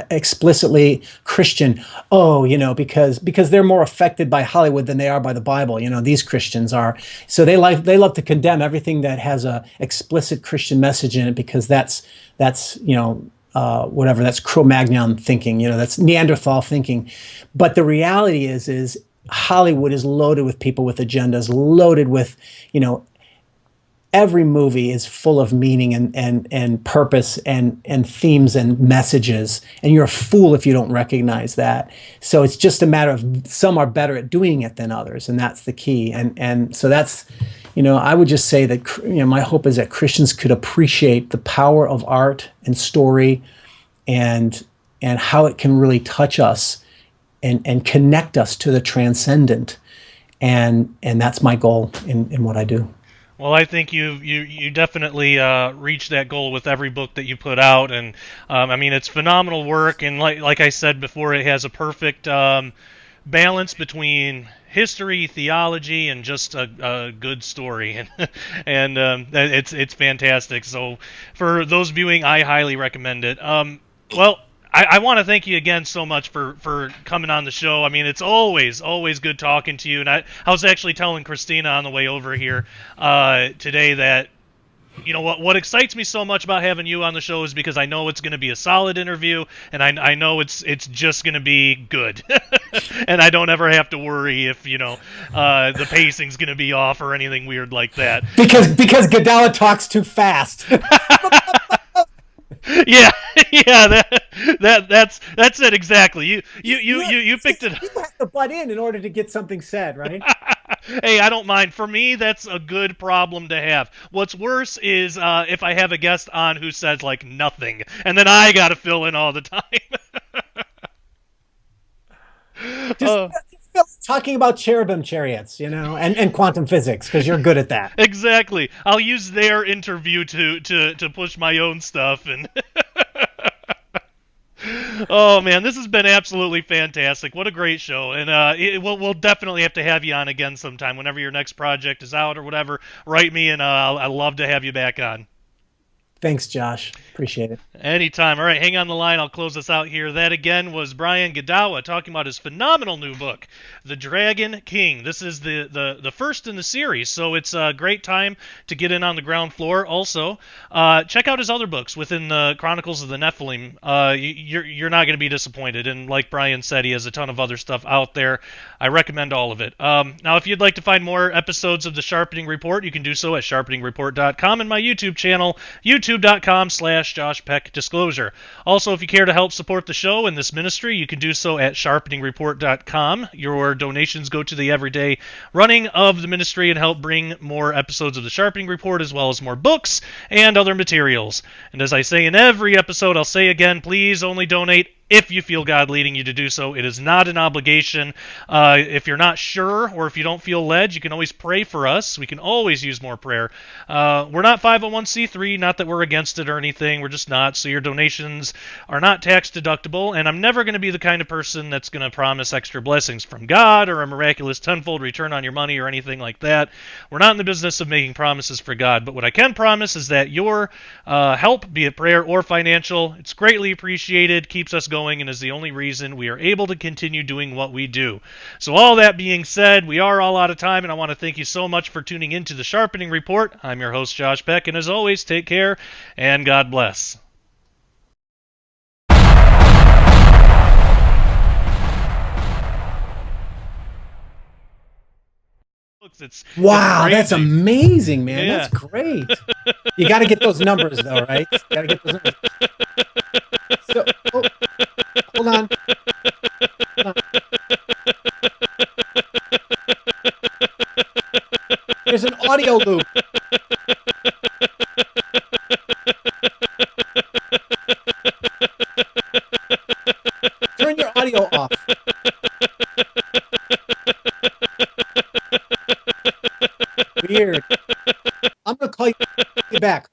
explicitly Christian. Oh, because they're more affected by Hollywood than they are by the Bible. These Christians are. So they love to condemn everything that has a explicit Christian message in it, because that's that's Cro-Magnon thinking. That's Neanderthal thinking. But the reality is Hollywood is loaded with people with agendas, loaded with, every movie is full of meaning and purpose and themes and messages, and you're a fool if you don't recognize that. So it's just a matter of some are better at doing it than others, and that's the key. And so that's, I would just say that my hope is that Christians could appreciate the power of art and story, and how it can really touch us and connect us to the transcendent, and that's my goal in what I do. Well, I think you definitely reached that goal with every book that you put out, and it's phenomenal work. And like I said before, it has a perfect balance between history, theology, and just a good story, and it's fantastic. So for those viewing, I highly recommend it. Well, I want to thank you again so much for coming on the show. It's always good talking to you. And I was actually telling Christina on the way over here today that, what excites me so much about having you on the show is because I know it's going to be a solid interview, and I know it's just going to be good. And I don't ever have to worry if, the pacing's going to be off or anything weird like that. Because Godawa talks too fast. Yeah, that's it exactly. You picked it. You have to butt in order to get something said, right? Hey, I don't mind. For me, that's a good problem to have. What's worse is if I have a guest on who says like nothing, and then I got to fill in all the time. Just talking about cherubim chariots, and quantum physics, because you're good at that. Exactly. I'll use their interview to push my own stuff, and Oh man, this has been absolutely fantastic. What a great show, and we'll definitely have to have you on again sometime whenever your next project is out or whatever. Write me, and I'd love to have you back on. Thanks, Josh. Appreciate it. Anytime. All right, hang on the line. I'll close this out here. That again was Brian Godawa talking about his phenomenal new book, The Dragon King. This is the first in the series, so it's a great time to get in on the ground floor. Also, check out his other books within the Chronicles of the Nephilim. You're not going to be disappointed. And like Brian said, he has a ton of other stuff out there. I recommend all of it. Now, if you'd like to find more episodes of the Sharpening Report, you can do so at sharpeningreport.com and my YouTube channel, youtube.com/Josh Peck Disclosure. Also, if you care to help support the show and this ministry, you can do so at sharpeningreport.com. Your donations go to the everyday running of the ministry and help bring more episodes of the Sharpening Report, as well as more books and other materials. And as I say in every episode, I'll say again, please only donate if you feel God leading you to do so. It is not an obligation. If you're not sure or if you don't feel led, you can always pray for us. We can always use more prayer. We're not 501c3, not that we're against it or anything. We're just not. So your donations are not tax deductible, and I'm never going to be the kind of person that's going to promise extra blessings from God or a miraculous tenfold return on your money or anything like that. We're not in the business of making promises for God, but what I can promise is that your help, be it prayer or financial, it's greatly appreciated, keeps us going, and is the only reason we are able to continue doing what we do. So all that being said, we are all out of time, and I want to thank you so much for tuning into the Sharpening Report. I'm your host, Josh Peck, and as always, take care, and God bless. Wow, that's amazing, man. Yeah. That's great. You got to get those numbers, though, right? Got to get those numbers. So, hold on. There's an audio loop. Turn your audio off. Weird. I'm going to call you back.